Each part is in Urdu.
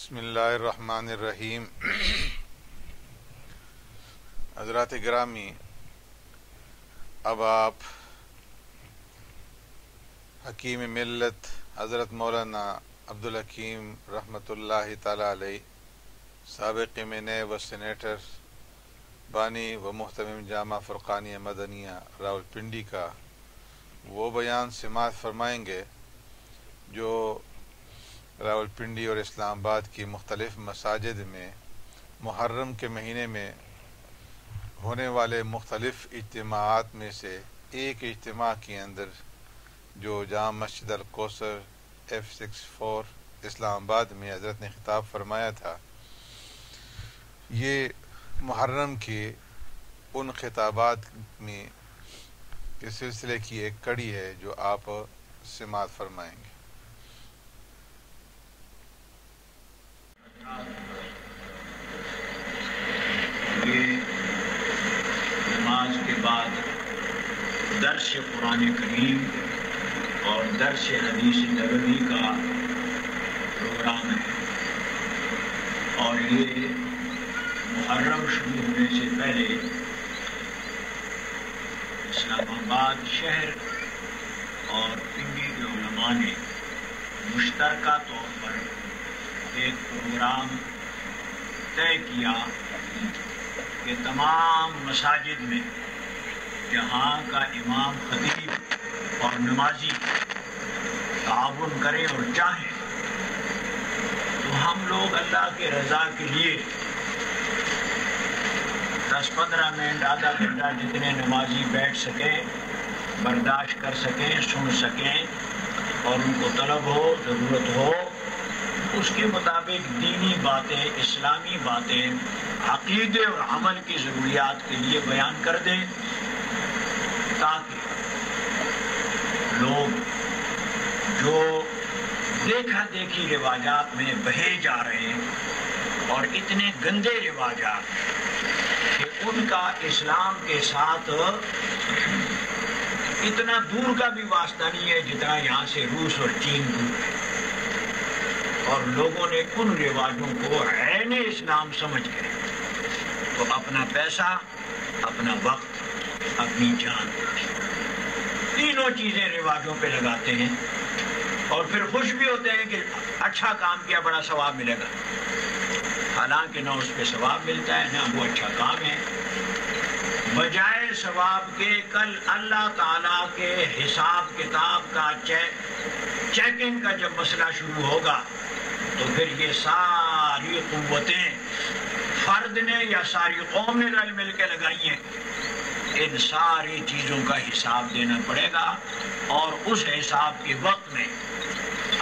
بسم اللہ الرحمن الرحیم۔ حضرات گرامی، اب آپ حکیم ملت حضرت مولانا عبدالحکیم رحمۃ اللہ تعالی علیہ، سابق MNA و سینیٹر، بانی و محتمم جامعہ فرقانیہ مدنیہ راولپنڈی کا وہ بیان سماعت فرمائیں گے جو راولپنڈی اور اسلام آباد کی مختلف مساجد میں محرم کے مہینے میں ہونے والے مختلف اجتماعات میں سے ایک اجتماع کے اندر جو جامع مسجد الکوثر F64 اسلام آباد میں حضرت نے خطاب فرمایا تھا۔ یہ محرم کے ان خطابات میں کے سلسلے کی ایک کڑی ہے جو آپ سماعت فرمائیں گے۔ یہ نماز کے بعد درس قرآن کریم اور درس حدیث نبوی کا پروگرام ہے، اور یہ محرم شروع ہونے سے پہلے اسلام آباد شہر اور پنڈی کے علماء نے مشترکہ طور پر ایک پروگرام طے کیا کہ تمام مساجد میں جہاں کا امام خطیب اور نمازی تعاون کریں اور چاہیں تو ہم لوگ اللہ کے رضا کے لیے 10-15 منٹ آدھا گھنٹہ جتنے نمازی بیٹھ سکیں، برداشت کر سکیں، سن سکیں، اور ان کو طلب ہو، ضرورت ہو، اس کے مطابق دینی باتیں، اسلامی باتیں، عقیدے اور عمل کی ضروریات کے لیے بیان کر دیں، تاکہ لوگ جو دیکھا دیکھی روایات میں بہے جا رہے ہیں اور اتنے گندے رواجات کہ ان کا اسلام کے ساتھ اتنا دور کا بھی واسطہ نہیں ہے جتنا یہاں سے روس اور چین دور ہے، اور لوگوں نے ان رواجوں کو عین اسلام سمجھ گئے تو اپنا پیسہ، اپنا وقت، اپنی جان، تینوں چیزیں رواجوں پہ لگاتے ہیں، اور پھر خوش بھی ہوتے ہیں کہ اچھا کام کیا، بڑا ثواب ملے گا، حالانکہ نہ اس پہ ثواب ملتا ہے نہ وہ اچھا کام ہے۔ بجائے ثواب کے کل اللہ تعالیٰ کے حساب کتاب کا چیکنگ کا جب مسئلہ شروع ہوگا تو پھر یہ ساری قوتیں فرد نے یا ساری قوم نے رل مل کے لگائی ہیں، ان ساری چیزوں کا حساب دینا پڑے گا، اور اس حساب کے وقت میں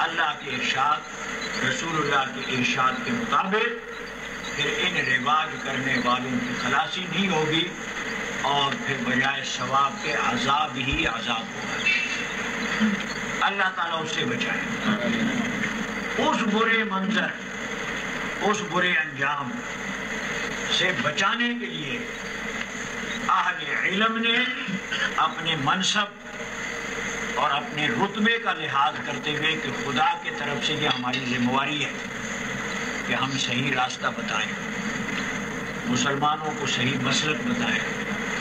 اللہ کے ارشاد، رسول اللہ کے ارشاد کے مطابق پھر ان رواج کرنے والوں کی خلاصی نہیں ہوگی، اور پھر بجائے ثواب کے عذاب ہی عذاب ہوگا۔ اللہ تعالیٰ اس سے بچائے۔ اس برے منظر، اس برے انجام سے بچانے کے لیے اہل علم نے اپنے منصب اور اپنے رتبے کا لحاظ کرتے ہوئے کہ خدا کی طرف سے یہ ہماری ذمہ داری ہے کہ ہم صحیح راستہ بتائیں، مسلمانوں کو صحیح مسلک بتائیں،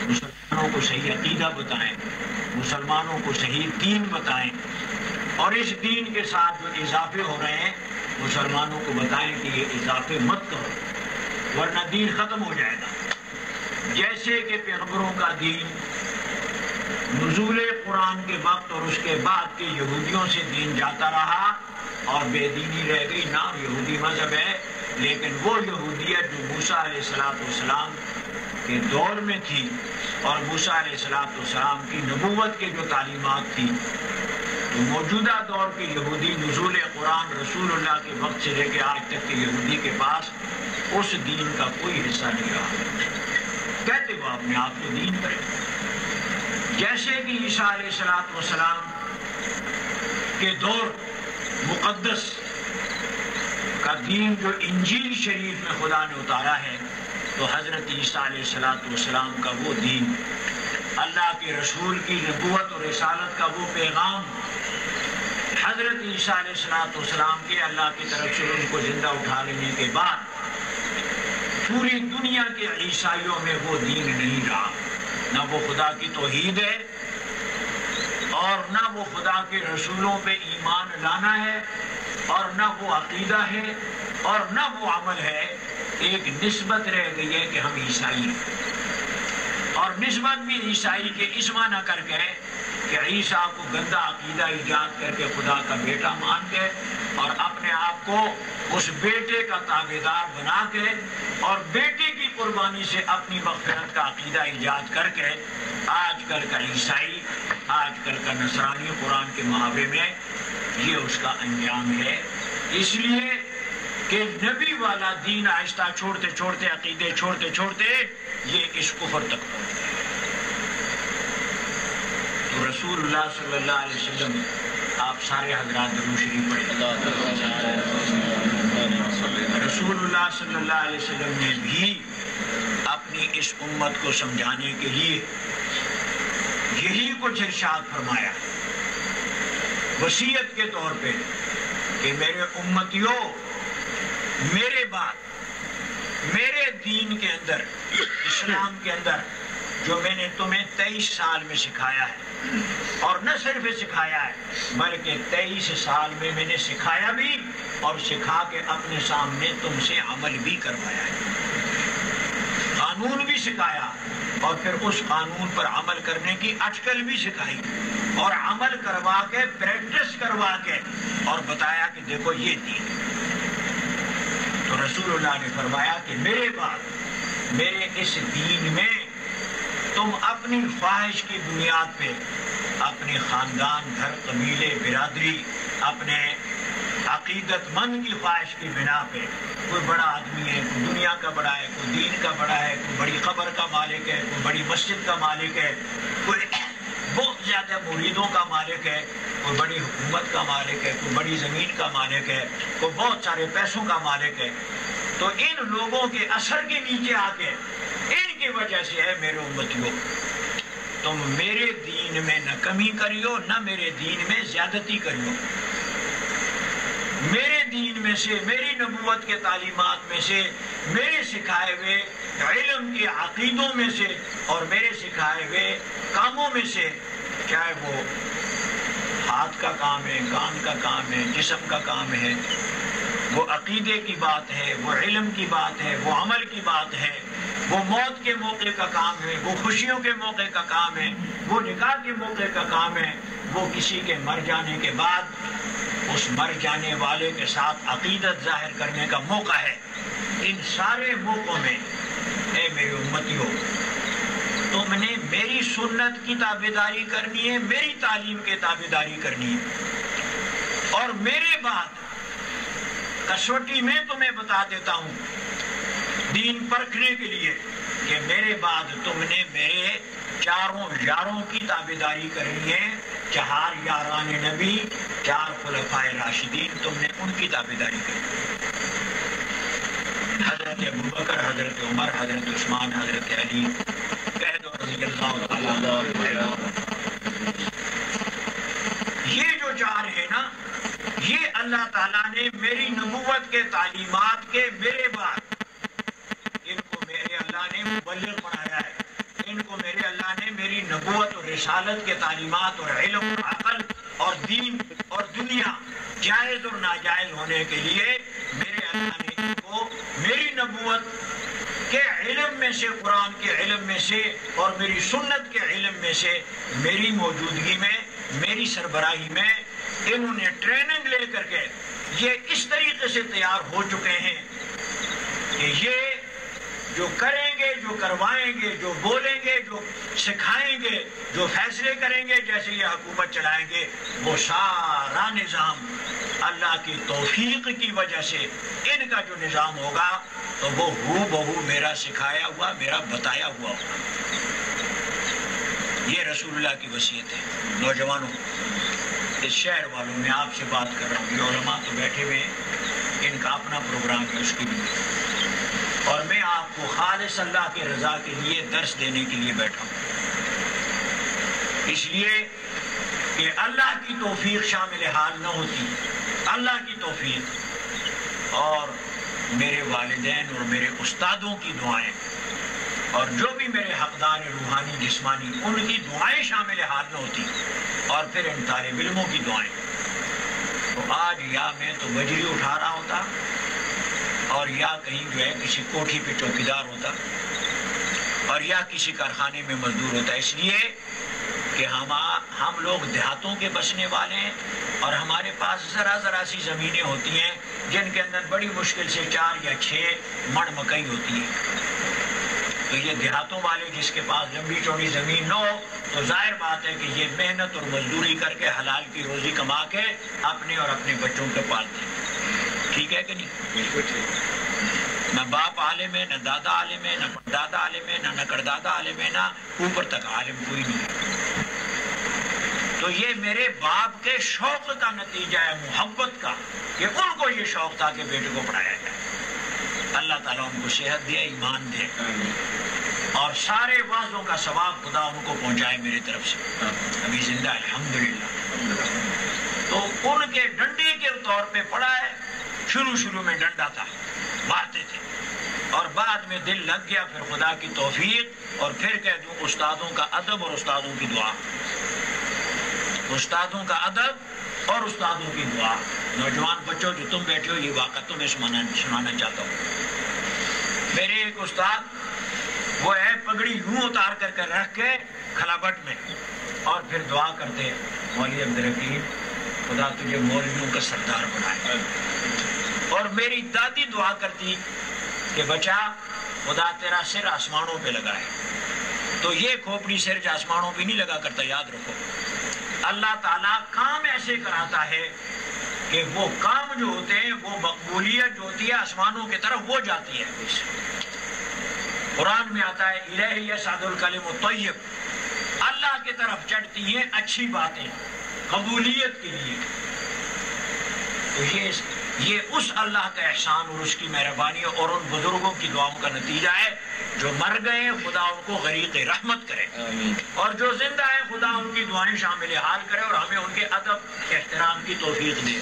مسلمانوں کو صحیح عقیدہ بتائیں، مسلمانوں کو صحیح دین بتائیں، اور اس دین کے ساتھ جو اضافے ہو رہے ہیں مسلمانوں کو بتائیں کہ یہ اضافے مت کرو ورنہ دین ختم ہو جائے گا۔ جیسے کہ پیغمبروں کا دین نزول قرآن کے وقت اور اس کے بعد کے یہودیوں سے دین جاتا رہا اور بے دینی رہ گئی، نام یہودی مذہب ہے، لیکن وہ یہودیت جو موسیٰ علیہ السلام کے دور میں تھی اور موسیٰ علیہ السلام کی نبوت کے جو تعلیمات تھی، تو موجودہ دور کے یہودی نزول قرآن رسول اللہ کے وقت سے لے کے آج تک کے یہودی کے پاس اس دین کا کوئی حصہ نہیں رہا۔ کہتے وہ اپنے آپ کو دین کرے، جیسے کہ عیسیٰ علیہ السلام کے دور مقدس کا دین جو انجیل شریف میں خدا نے اتارا ہے، تو حضرت عیسیٰ علیہ السلام کا وہ دین، اللہ کے رسول کی نبوت اور رسالت کا وہ پیغام حضرت عیسیٰ علیہ السلام کے اللہ کی طرف سے ان کو زندہ اٹھا لینے کے بعد پوری دنیا کے عیسائیوں میں وہ دین نہیں رہا، نہ وہ خدا کی توحید ہے اور نہ وہ خدا کے رسولوں پہ ایمان لانا ہے اور نہ وہ عقیدہ ہے اور نہ وہ عمل ہے۔ ایک نسبت رہ گئی ہے کہ ہم عیسائی ہیں، اور نسبت بھی عیسائی کے اس معنی کر کے کہ عیسیٰ کو گندا عقیدہ ایجاد کر کے خدا کا بیٹا مان کے اور اپنے آپ کو اس بیٹے کا تابعدار بنا کے اور بیٹے کی قربانی سے اپنی مغفرت کا عقیدہ ایجاد کر کے آج کل کا عیسائی، آج کل کا نصرانی قرآن کے محاورے میں یہ اس کا انجام ہے۔ اس لیے کہ نبی والا دین آہستہ چھوڑتے چھوڑتے، عقیدے چھوڑتے چھوڑتے یہ اس کفر تک پہنچ گئے۔ تو رسول اللہ صلی اللہ علیہ وسلم، آپ سارے حضرات درود شریف پڑھیں۔ رسول اللہ صلی اللہ علیہ وسلم نے بھی اپنی اس امت کو سمجھانے کے لیے یہی کچھ ارشاد فرمایا وصیت کے طور پہ کہ میرے امتیوں، میرے بعد میرے دین کے اندر، اسلام کے اندر جو میں نے تمہیں 23 سال میں سکھایا ہے، اور نہ صرف سکھایا ہے بلکہ 23 سال میں میں نے سکھایا بھی اور سکھا کے اپنے سامنے تم سے عمل بھی کروایا ہے، قانون بھی سکھایا اور پھر اس قانون پر عمل کرنے کی اٹکل بھی سکھائی اور عمل کروا کے، پریکٹس کروا کے اور بتایا کہ دیکھو یہ دین۔ تو رسول اللہ نے فرمایا کہ میرے بعد میرے اس دین میں تم اپنی خواہش کی بنیاد پہ، اپنے خاندان، گھر، قبیلے، برادری، اپنے عقیدت مند کی خواہش کی بنا پہ کوئی بڑا آدمی ہے، کوئی دنیا کا بڑا ہے، کوئی دین کا بڑا ہے، کوئی بڑی قبر کا مالک ہے، کوئی بڑی مسجد کا مالک ہے، کوئی بہت زیادہ مریدوں کا مالک ہے، کوئی بڑی حکومت کا مالک ہے، کوئی بڑی زمین کا مالک ہے، کوئی بہت سارے پیسوں کا مالک ہے، تو ان لوگوں کے اثر کے نیچے آ کے ان کی وجہ سے ہے میرے امتیوں، تم میرے دین میں نہ کمی کریو نہ میرے دین میں زیادتی کریو۔ میرے دین میں سے، میری نبوت کے تعلیمات میں سے، میرے سکھائے ہوئے علم کے عقیدوں میں سے اور میرے سکھائے ہوئے کاموں میں سے، چاہے وہ ہاتھ کا کام ہے، کان کا کام ہے، جسم کا کام ہے، وہ عقیدے کی بات ہے، وہ علم کی بات ہے، وہ عمل کی بات ہے، وہ موت کے موقع کا کام ہے، وہ خوشیوں کے موقع کا کام ہے، وہ نکاح کے موقع کا کام ہے، وہ کسی کے مر جانے کے بعد اس مر جانے والے کے ساتھ عقیدت ظاہر کرنے کا موقع ہے۔ ان سارے موقعوں میں اے میرے امتیوں، تم نے میری سنت کی تابعداری کرنی ہے، میری تعلیم کے تابعداری کرنی ہے، اور میرے بعد کسوٹی میں تمہیں بتا دیتا ہوں دین پرکھنے کے لیے کہ میرے بعد تم نے میرے چاروں یاروں کی تابعداری کرنی ہے، 4 یاران نبی، 4 خلفائے راشدین، تم نے ان کی تابعداری کرنی، حضرت ابوبکر، حضرت عمر، حضرت عثمان، حضرت علی، کہہ دو رضی اللہ تعالیٰ۔ یہ جو 4 ہے نا، یہ اللہ تعالیٰ نے میری نبوت کے تعلیمات کے میرے بعد ان کو میرے اللہ نے مبلغ بنایا ہے، ان کو میرے اللہ نے میری نبوت اور رسالت کے تعلیمات اور علم اور عقل اور دین اور دنیا، جائز اور ناجائز ہونے کے لیے میرے اللہ نے ان کو میری نبوت کے علم میں سے، قرآن کے علم میں سے اور میری سنت کے علم میں سے، میری موجودگی میں، میری سربراہی میں انہوں نے ٹریننگ لے کر کے یہ اس طریقے سے تیار ہو چکے ہیں کہ یہ جو کریں گے، جو کروائیں گے، جو بولیں گے، جو سکھائیں گے، جو فیصلے کریں گے، جیسے یہ حکومت چلائیں گے، وہ سارا نظام اللہ کی توفیق کی وجہ سے ان کا جو نظام ہوگا تو وہ ہو بہو میرا سکھایا ہوا، میرا بتایا ہوا ہوگا۔ یہ رسول اللہ کی وصیت ہے۔ نوجوانوں، اس شہر والوں میں آپ سے بات کر رہا ہوں، یہ علماء تو بیٹھے ہوئے ہیں، ان کا اپنا پروگرام ہے، اس کی بھی، اور میں آپ کو خالص اللہ کی رضا کے لیے درس دینے کے لیے بیٹھا ہوں۔ اس لیے کہ اللہ کی توفیق شامل حال نہ ہوتی، اللہ کی توفیق اور میرے والدین اور میرے استادوں کی دعائیں اور جو بھی میرے حقدار روحانی جسمانی ان کی دعائیں شامل حال نہ ہوتی، اور پھر ان طالب علموں کی دعائیں، تو آج یا میں تو بجری اٹھا رہا ہوتا اور یا کہیں جو ہے کسی کوٹھی پہ چوکیدار ہوتا اور یا کسی کارخانے میں مزدور ہوتا. اس لیے کہ ہم لوگ دیہاتوں کے بسنے والے ہیں اور ہمارے پاس ذرا سی زمینیں ہوتی ہیں جن کے اندر بڑی مشکل سے 4 یا 6 من مکئی ہوتی ہے. تو یہ دیہاتوں والے جس کے پاس لمبی چوڑی زمین نہ ہو تو ظاہر بات ہے کہ یہ محنت اور مزدوری کر کے حلال کی روزی کما کے اپنے اور اپنے بچوں کو پالتے ہیں. ٹھیک ہے کہ نہیں؟ بالکل ٹھیک. نہ باپ عالم ہے، نہ دادا عالم ہے، نہ دادا عالم ہے، نہ نکردادا عالم ہے، نہ اوپر تک عالم کوئی نہیں ہے. تو یہ میرے باپ کے شوق کا نتیجہ ہے، محبت کا، کہ ان کو یہ شوق تھا کہ بیٹے کو پڑھایا جائے. اللہ تعالیٰ ان کو صحت دے، ایمان دے، اور سارے وعظوں کا ثواب خدا ان کو پہنچائے میری طرف سے. ابھی زندہ الحمدللہ. تو ان کے ڈنڈے کے طور پہ پڑھا ہے. شروع میں ڈنڈا تھا، مارتے تھے، اور بعد میں دل لگ گیا. پھر خدا کی توفیق، اور پھر کہہ دوں استادوں کا ادب اور استادوں کی دعا. استادوں کا ادب اور استادوں کی دعا. نوجوان بچوں جو تم بیٹھے ہو، یہ واقعہ تمہیں سنانا چاہتا ہوں. میرے ایک استاد وہ ہے پگڑی یوں اتار کر رکھ کے کھلابٹ میں، اور پھر دعا کرتے، مولوی عبدالحکیم خدا تجھے مولویوں کا سردار بنائے. اور میری دادی دعا کرتی کہ بچہ خدا تیرا سر آسمانوں پہ لگائے. تو یہ کھوپڑی سر جو آسمانوں پہ نہیں لگا کرتا، یاد رکھو. اللہ تعالیٰ کام ایسے کراتا ہے کہ وہ کام جو ہوتے ہیں، وہ مقبولیت جو ہوتی ہے آسمانوں کی طرف وہ جاتی ہے. قرآن میں آتا ہے الیہ یصعد الکلم الطیب، اللہ کی طرف چڑھتی ہیں اچھی باتیں قبولیت کے لیے. تو یہ اس اللہ کا احسان اور اس کی مہربانی اور ان بزرگوں کی دعاؤں کا نتیجہ ہے. جو مر گئے خدا ان کو غریق رحمت کرے، اور جو زندہ ہے خدا ان کی دعائیں شامل حال کرے، اور ہمیں ان کے ادب احترام کی توفیق دے.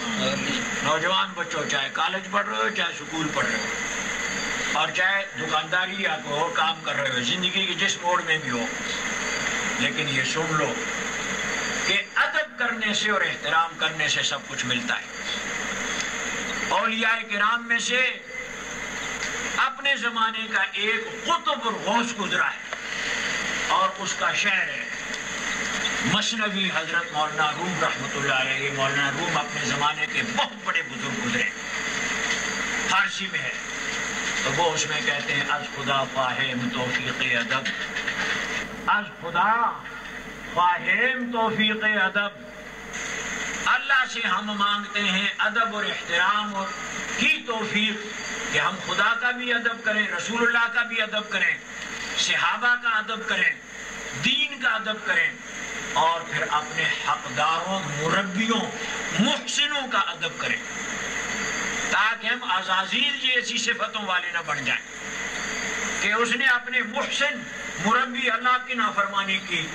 نوجوان بچوں، چاہے کالج پڑھ رہے ہو، چاہے سکول پڑھ رہے ہو، اور چاہے دکانداری یا کوئی اور کام کر رہے ہو، زندگی کی جس موڑ میں بھی ہو، لیکن یہ سن لو کہ ادب کرنے سے اور احترام کرنے سے سب کچھ ملتا ہے. اولیاء کرام میں سے اپنے زمانے کا ایک قطب اور غوث گزرا ہے، اور اس کا شعر ہے مثنوی. حضرت مولانا روم رحمۃ اللہ علیہ. مولانا روم اپنے زمانے کے بہت بڑے بزرگ گزرے، فارسی میں ہے. تو وہ اس میں کہتے ہیں از خدا فاہم توفیق ادب، از خدا فاہم توفیق ادب. اللہ سے ہم مانگتے ہیں ادب اور احترام کی توفیق، کہ ہم خدا کا بھی ادب کریں، رسول اللہ کا بھی ادب کریں، صحابہ کا ادب کریں، دین کا ادب کریں، اور پھر اپنے حقداروں، مربیوں، محسنوں کا ادب کریں، تاکہ ہم عزازیل جیسی صفتوں والے نہ بن جائیں کہ اس نے اپنے محسن مربی اللہ کی نافرمانی کی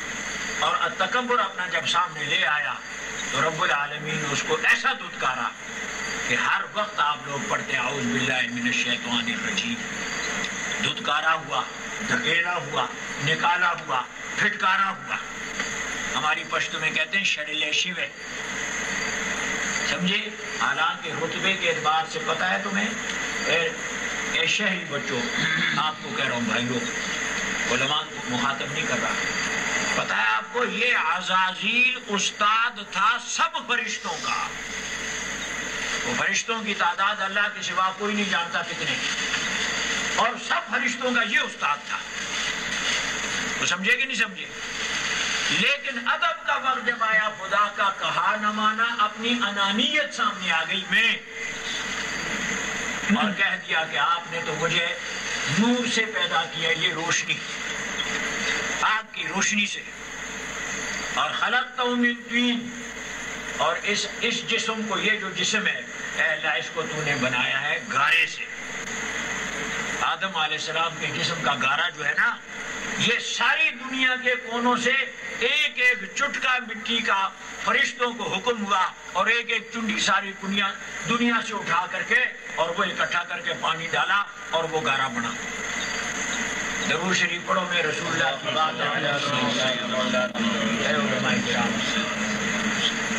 اور تکبر اپنا جب سامنے لے آیا تو رب العالمین نے اس کو ایسا دھتکارا کہ ہر وقت آپ لوگ پڑھتے اعوذ باللہ من الشیطان الرجیم. دھتکارا ہوا، دھکیلا ہوا، نکالا ہوا، پھٹکارا ہوا. ہماری پشتو میں کہتے ہیں شرلے شیوے، سمجھے؟ حالانکہ رتبے کے اعتبار سے پتہ ہے تمہیں، اے شہری بچوں، آپ کو کہہ رہا ہوں بھائیوں، علماء کو مخاطب نہیں کر رہا، پتہ ہے آپ کو یہ عزازیل استاد تھا سب فرشتوں کا. وہ فرشتوں کی تعداد اللہ کے سوا کوئی نہیں جانتا کتنے، اور سب فرشتوں کا یہ استاد تھا. وہ سمجھے کہ نہیں سمجھے؟ لیکن ادب کا وقت جب آیا، خدا کا کہا نہ مانا، اپنی انانیت سامنے آ گئی میں، اور کہہ دیا کہ آپ نے تو مجھے نور سے پیدا کیا، یہ روشنی آپ کی روشنی سے، اور خلقتہ من طین، اور اس جسم کو، یہ جو جسم ہے اے اللہ، اس کو تو نے بنایا ہے گارے سے. آدم علیہ السلام کے جسم کا گارا جو ہے نا، یہ ساری دنیا کے کونوں سے ایک ایک چٹکا مٹی کا فرشتوں کو حکم ہوا اور ایک ایک چنڈی ساری دنیا سے اٹھا کر کے اور وہ اکٹھا کر کے پانی ڈالا اور وہ گارا بنا. درود شریف پڑھو میں رسول اللہ کی بات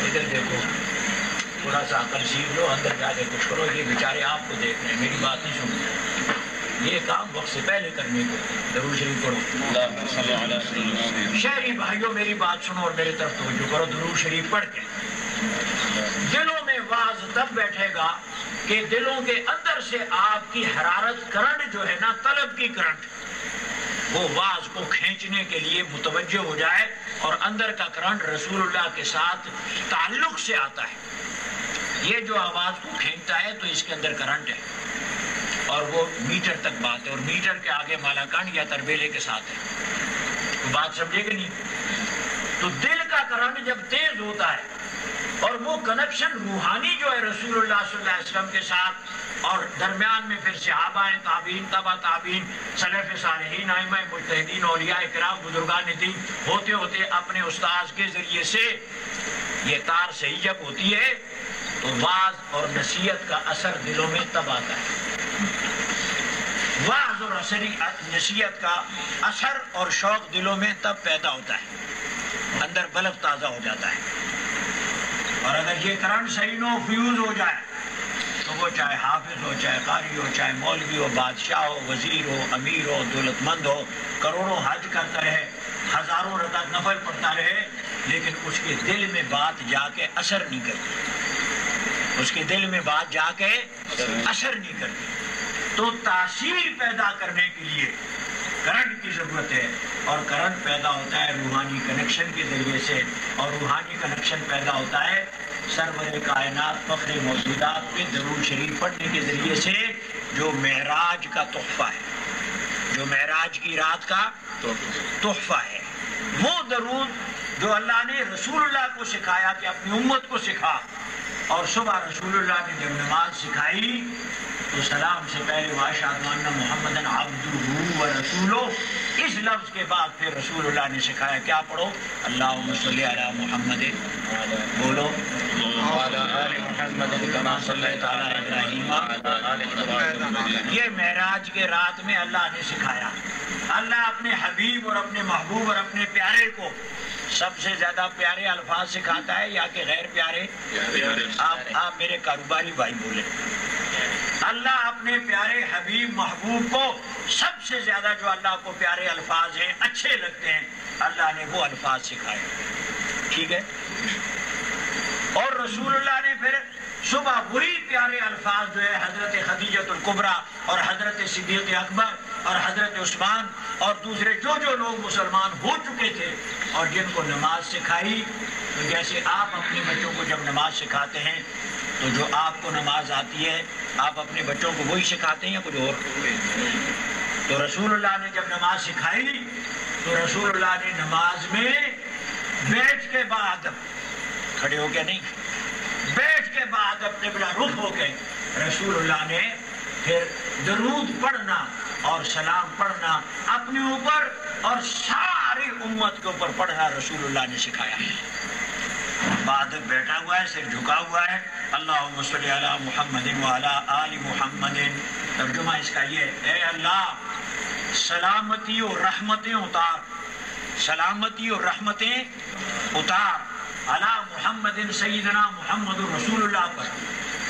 ادھر دیکھو تھوڑا سا عقل سیکھ لو, اندر جا کے کچھ کرو. یہ بیچارے آپ کو دیکھ رہے ہیں, میری بات نہیں سن رہے, یہ کام وقت سے پہلے کرنے کو. درود شریف پڑھو. شہری بھائیوں میری بات سنو اور میری طرف توجہ کرو. درود شریف پڑھ کے دلوں میں واز تب بیٹھے گا کہ دلوں کے اندر سے آپ کی حرارت کرنٹ جو ہے نا, طلب کی کرنٹ, وہ واز کو کھینچنے کے لیے متوجہ ہو جائے اور اندر کا کرنٹ رسول اللہ کے ساتھ تعلق سے آتا ہے. یہ جو آواز کو کھینچتا ہے تو اس کے اندر کرنٹ ہے اور وہ میٹر تک بات ہے, اور میٹر کے آگے مالاکنڈ یا تربیلے کے ساتھ ہے. تو بات سمجھے کہ نہیں؟ تو دل کا کرنٹ جب تیز ہوتا ہے اور وہ کنیکشن روحانی جو ہے رسول اللہ صلی اللہ علیہ وسلم کے ساتھ, اور درمیان میں پھر صحابہ تابعین, تبع تابعین, سلف صالحین, ائمہ مجتہدین, اولیاء کرام, بزرگان دین, ہوتے ہوتے اپنے استاذ کے ذریعے سے یہ تار صحیح جب ہوتی ہے تو واعظ اور نصیحت کا اثر دلوں میں تب آتا ہے. واعظ اور نصیحت کا اثر اور شوق دلوں میں تب پیدا ہوتا ہے, اندر بلب تازہ ہو جاتا ہے. اور اگر یہ کرنٹ صحیح نہ فیوز ہو جائے تو وہ چاہے حافظ ہو, چاہے قاری ہو, چاہے مولوی ہو, بادشاہ ہو, وزیر ہو, امیر ہو, دولت مند ہو, کروڑوں حج کرتا رہے, ہزاروں رکعت نفل پڑھتا رہے, لیکن اس کے دل میں بات جا کے اثر نہیں کرتی. اس کے دل میں بات جا کے اثر نہیں کرتی. تو تاثیر پیدا کرنے کے لیے کرنٹ کی ضرورت ہے, اور کرنٹ پیدا ہوتا ہے روحانی کنیکشن کے ذریعے سے, اور روحانی کنیکشن پیدا ہوتا ہے سرور کائنات فخر موجودات پہ درود شریف پڑھنے کے ذریعے سے, جو معراج کا تحفہ ہے, جو معراج کی رات کا تحفہ ہے. وہ درود جو اللہ نے رسول اللہ کو سکھایا کہ اپنی امت کو سکھا, اور صبح رسول اللہ نے جب نماز سکھائی تو سلام سے پہلے واشہد ان محمدن عبدہ و رسولہ, اس لفظ کے بعد پھر رسول اللہ نے سکھایا کیا پڑھو, اللہم صلی علی محمد, بولو یہ معراج کے رات میں اللہ نے سکھایا. اللہ اپنے حبیب اور اپنے محبوب اور اپنے پیارے کو سب سے زیادہ پیارے الفاظ سکھاتا ہے یا کہ غیر پیارے؟ آپ میرے کاروباری بھائی بولے. اللہ اپنے پیارے حبیب محبوب کو سب سے زیادہ جو اللہ کو پیارے الفاظ ہیں, اچھے لگتے ہیں, اللہ نے وہ الفاظ سکھائے. ٹھیک ہے. اور رسول اللہ نے پھر صبح وہی پیارے الفاظ جو ہے حضرت خدیجۃ الکبریٰ اور حضرت صدیق اکبر اور حضرت عثمان اور دوسرے جو لوگ مسلمان ہو چکے تھے اور جن کو نماز سکھائی. تو جیسے آپ اپنے بچوں کو جب نماز سکھاتے ہیں تو جو آپ کو نماز آتی ہے آپ اپنے بچوں کو وہی سکھاتے ہیں یا کچھ اور؟ تو رسول اللہ نے جب نماز سکھائی تو رسول اللہ نے نماز میں بیٹھ کے بعد, کھڑے ہو کے نہیں, بیٹھ کے بعد اپنے بلا رخ ہو کے رسول اللہ نے پھر درود پڑھنا اور سلام پڑھنا اپنے اوپر اور ساری امت کے اوپر پڑھنا رسول اللہ نے سکھایا. بعد بیٹھا ہوا ہے, سر جھکا ہوا ہے, اللہم صلی علی محمد وعلی آل محمد. ترجمہ اس کا یہ, اے اللہ سلامتی و رحمتیں اتار, سلامتی و رحمتیں اتار علی محمد سیدنا محمد رسول اللہ پر,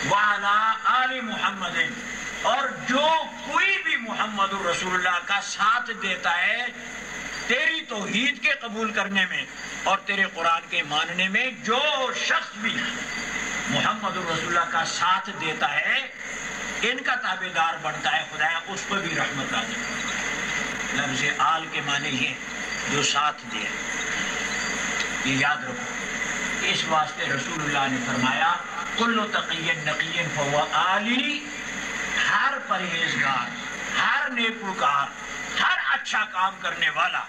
وعلی آل محمد, اور جو کوئی بھی محمد رسول اللہ کا ساتھ دیتا ہے تیری توحید کے قبول کرنے میں اور تیرے قرآن کے ماننے میں, جو شخص بھی محمد رسول اللہ کا ساتھ دیتا ہے ان کا تابعدار بنتا ہے, خدایا اس پر بھی رحمت آ جائے. لفظ آل کے معنی یہ جو ساتھ دے, یہ یاد رکھو. اس واسطے رسول اللہ نے فرمایا کل تقی نقی فہو آلی, ہر پرہیزگار, ہر نیکوکار, ہر اچھا کام کرنے والا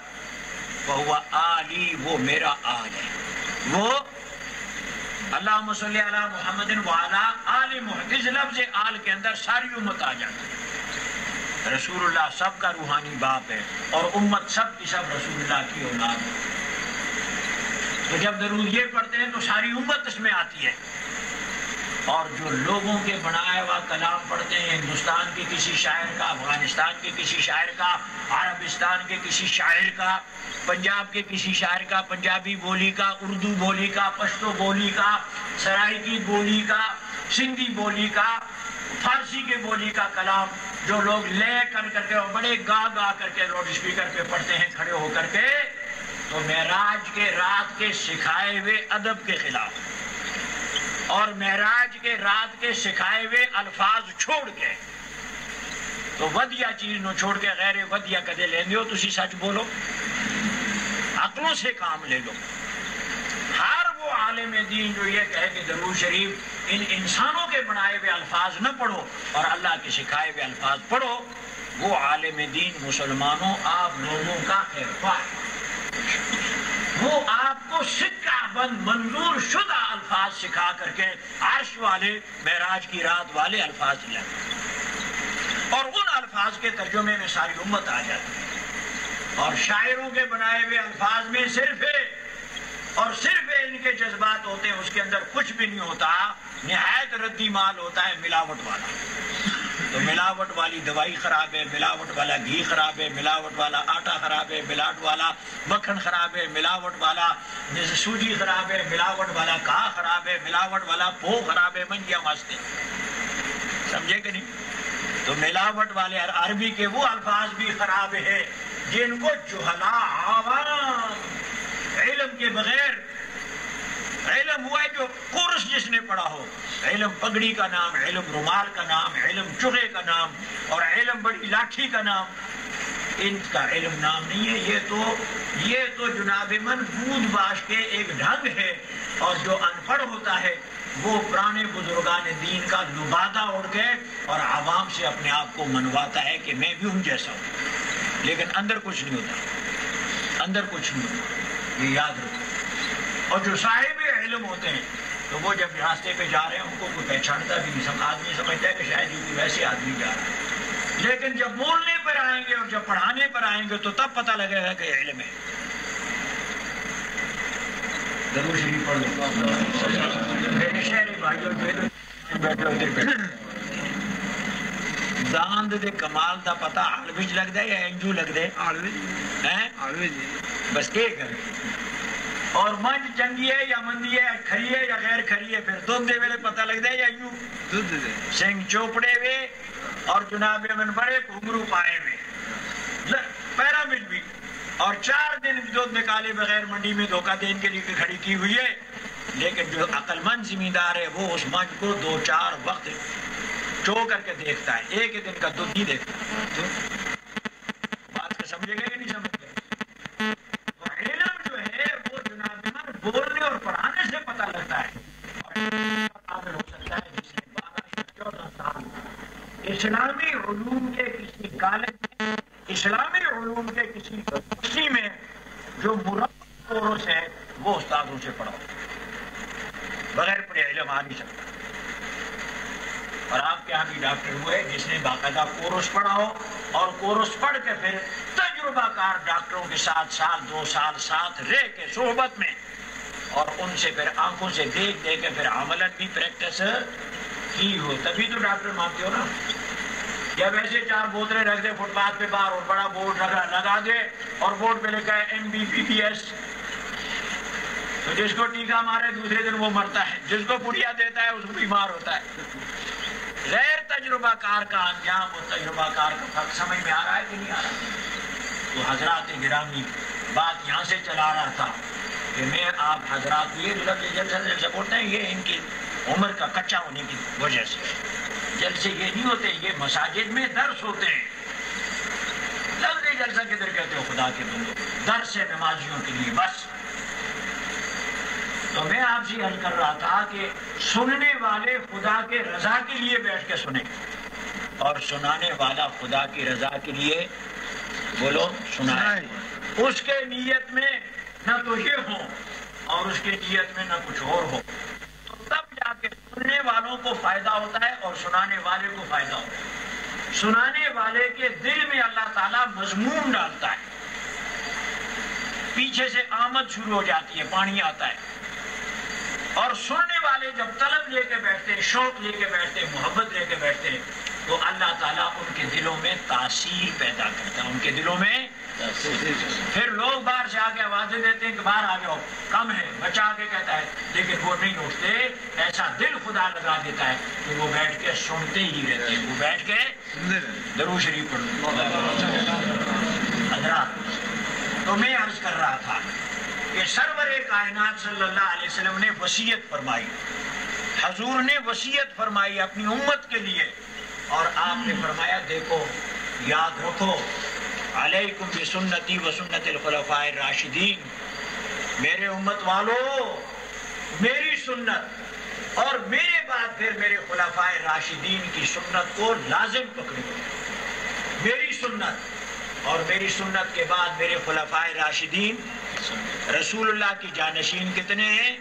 فہو آلی, وہ میرا آل ہے. وہ اللہم صلی علی محمد وعلی آل محمد, اس لفظ آل کے اندر ساری امت آ جاتی ہے. رسول اللہ سب کا روحانی باپ ہے اور امت سب کی سب رسول اللہ کی اولاد ہے. تو جب درود یہ پڑھتے ہیں تو ساری امت اس میں آتی ہے. اور جو لوگوں کے بنایا ہوا کلام پڑھتے ہیں، ہندوستان کے کسی شاعر کا، افغانستان کے کسی شاعر کا، عربستان کے کسی شاعر کا، پنجاب کے کسی شاعر کا، پنجابی بولی کا، اردو بولی کا، پشتو بولی کا، سرائکی بولی کا، سندھی بولی کا، فارسی کے بولی کا کلام جو لوگ لے کر کے اور بڑے گا گا کر کے لاؤڈ اسپیکر پہ پڑھتے ہیں کھڑے ہو کر کے، تو معراج کے رات کے سکھائے ہوئے ادب کے خلاف اور معراج کے رات کے سکھائے ہوئے الفاظ چھوڑ کے، تو ودیا چیز نو چھوڑ کے غیر ودیا کدے لیندے ہو. تسی سچ بولو، عقلوں سے کام لے لو. ہر وہ عالم دین جو یہ کہے کہ درود شریف ان انسانوں کے بنائے ہوئے الفاظ نہ پڑھو اور اللہ کے سکھائے ہوئے الفاظ پڑھو، وہ عالم دین مسلمانوں آپ لوگوں کا خیر خواہ ہے. وہ آپ کو سکہ بند منظور شدہ الفاظ سکھا کر کے عرش والے معراج کی رات والے الفاظ دیا، اور ان الفاظ کے ترجمے میں ساری امت آ جاتی ہے. اور شاعروں کے بنائے ہوئے الفاظ میں صرف ان کے جذبات ہوتے ہیں، اس کے اندر کچھ بھی نہیں ہوتا، نہایت ردی مال ہوتا ہے ملاوٹ والا. تو ملاوٹ والی دوائی خراب ہے، ملاوٹ والا گھی خراب ہے، ملاوٹ والا آٹا خراب ہے، ملاوٹ والا مکھن خراب ہے، ملاوٹ والا سوجی خراب ہے، ملاوٹ والا کہا خراب ہے، ملاوٹ والا پو خراب ہے. منجیا واسطے سمجھے کہ نہیں؟ تو ملاوٹ والے عربی کے وہ الفاظ بھی خراب ہے جن کو جہلا عوام علم کے بغیر، علم ہوا ہے جو کورس جس نے پڑھا ہو، علم پگڑی کا نام، علم رومال کا نام، علم چوغے کا نام، اور علم بڑی لاٹھی کا نام، ان کا علم نام نہیں ہے. یہ تو جناب من بود باش کے ایک ڈھنگ ہے. اور جو ان پڑھ ہوتا ہے وہ پرانے بزرگان دین کا لبادہ اڑ کے اور عوام سے اپنے آپ کو منواتا ہے کہ میں بھی ان جیسا ہوں، لیکن اندر کچھ نہیں ہوتا، اندر کچھ نہیں ہوتا. یہ یاد رکھو. اور جو صاحب علم ہوتے ہیں تو وہ جب راستے پہ جا رہے ہیں ان کو کوئی پہچانتا بھی نہیں، آدمی سمجھتا ہے کہ شاید یہ ویسے آدمی جا رہا ہے، لیکن جب بولنے پر آئیں گے اور جب پڑھانے پر آئیں گے تو تب پتہ لگے گا کہ علم ہے. درود شریف پڑھ لو میرے شہری بھائیوں، داند دے کمال دا پتہ آلوچ لگتا ہے یا انجو لگتا ہے؟ بس ایک ہے. اور منج چنگی ہے یا مندی ہے، کھری ہے یا غیر کھری ہے، پھر دودھ دے ویلے پتہ لگتا ہے یا یوں سنگ چوپڑے ہوئے اور جناب من بڑے گھنگرو پائے ہوئے پیرامڈ بھی، اور 4 دن دودھ نکالے بغیر منڈی میں دھوکہ دین کے لیے کھڑی کی ہوئی ہے. لیکن جو عقل مند زمیندار ہے وہ اس منج کو 2-4 وقت چو کر کے دیکھتا ہے، ایک ہی دن کا دودھ نہیں دیکھتا. بات کو سمجھے گا کہ نہیں سمجھ گئے؟ بولنے اور پڑھانے سے پتہ لگتا ہے. اور ہو سکتا ہے جس نے 12-14 سال اسلامی علوم کے کسی کالج میں، اسلامی علوم کے کسی یونیورسٹی میں جو مربع کورس ہے وہ استادوں سے پڑھا، بغیر پڑھے علم آ نہیں سکتا. اور آپ کے یہاں بھی ڈاکٹر ہوئے جس نے باقاعدہ کورس پڑھا ہو، اور کورس پڑھ کے پھر تجربہ کار ڈاکٹروں کے ساتھ 1-2 سال ساتھ رہ کے صحبت میں، اور ان سے پھر آنکھوں سے دیکھ دے کے پھر عملاً بھی پریکٹس کی ہو، تبھی تو ڈاکٹر مانتے ہو نا. جب ایسے 4 بوتلیں رکھ دے فٹ پاتھ پہ باہر اور بڑا بورڈ لگا دے اور بورڈ پہ لکھا ہے MBBS، تو جس کو ٹیکا مارے دوسرے دن وہ مرتا ہے، جس کو پڑیا دیتا ہے اس کو بیمار ہوتا ہے. غیر تجربہ کار کا انجام اور تجربہ کار کا فرق سمجھ میں آ رہا ہے کہ نہیں آ رہا؟ تو حضرات گرامی، بات یہاں سے چلا رہا تھا کہ میں آپ حضرات یہ جلسہ بولتے ہیں، یہ ان کی عمر کا کچا ہونے کی وجہ سے جلسے یہ نہیں ہوتے، یہ مساجد میں درس ہوتے ہیں. لفظ جلسہ کدھر کہتے ہو خدا کے بندو؟ درس ہے نمازیوں کے لیے بس. تو میں آپ سے عرض کر رہا تھا کہ سننے والے خدا کے رضا کے لیے بیٹھ کے سنیں، اور سنانے والا خدا کی رضا کے لیے بولو سنائے. اس کے نیت میں نہ تو یہ ہو اور اس کے نیت میں نہ کچھ اور ہو، تو تب جا کے سننے والوں کو فائدہ ہوتا ہے اور سنانے والے کو فائدہ ہوتا ہے. سنانے والے کے دل میں اللہ تعالیٰ مضمون ڈالتا ہے، پیچھے سے آمد شروع ہو جاتی ہے، پانی آتا ہے، اور سننے والے جب طلب لے کے بیٹھتے، شوق لے کے بیٹھتے، محبت لے کے بیٹھتے، تو اللہ تعالیٰ ان کے دلوں میں تاثیر پیدا کرتا ہے، ان کے دلوں میں پھر لوگ باہر سے آگے آوازیں دیتے ہیں کہ باہر آ جاؤ، کم ہے، بچہ آگے کہتا ہے، لیکن وہ نہیں اٹھتے، ایسا دل خدا لگا دیتا ہے کہ وہ بیٹھ کے سنتے ہی رہتے ہیں، وہ بیٹھ کے درود شریف پڑھو۔ حضرات، تو میں عرض کر رہا تھا کہ سرور کائنات صلی اللہ علیہ وسلم نے وصیت فرمائی، حضور نے وصیت فرمائی اپنی امت کے لیے، اور آپ نے فرمایا دیکھو، یاد رکھو، علیکم بسنتی و سنت الخلفاء الراشدین، میرے امت والو، میری سنت اور میرے بعد پھر میرے خلفاء راشدین کی سنت کو لازم پکڑو، میری سنت اور میری سنت کے بعد میرے خلفاء راشدین، رسول اللہ کی جانشین کتنے ہیں؟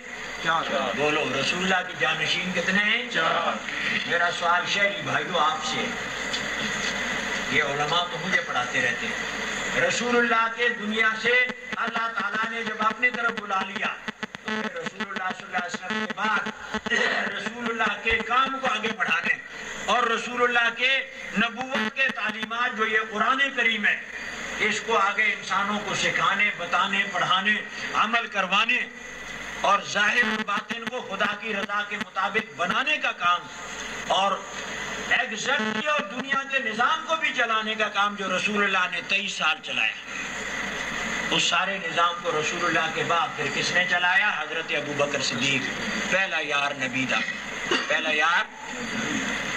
بولو، رسول اللہ کی جانشین کتنے ہیں؟ میرا سوال شہری بھائیو آپ سے، یہ علماء تو مجھے پڑھاتے رہتے ہیں، رسول اللہ کے دنیا سے اللہ تعالیٰ نے جب اپنی طرف بلا لیا تو پھر رسول اللہ صلی اللہ علیہ وسلم کے بعد رسول اللہ کے کام کو آگے بڑھانے اور رسول اللہ کے نبوت کے تعلیمات جو یہ قرآن کریم ہے، اس کو آگے انسانوں کو سکھانے، بتانے، پڑھانے، عمل کروانے اور ظاہر و باطن کو خدا کی رضا کے مطابق بنانے کا کام، اور ایگزیکٹلی اور دنیا کے نظام کو بھی چلانے کا کام جو رسول اللہ نے 23 سال چلایا، اس سارے نظام کو رسول اللہ کے بعد پھر کس نے چلایا؟ حضرت ابوبکر صدیق، پہلا یار نبی دا، پہلا یار،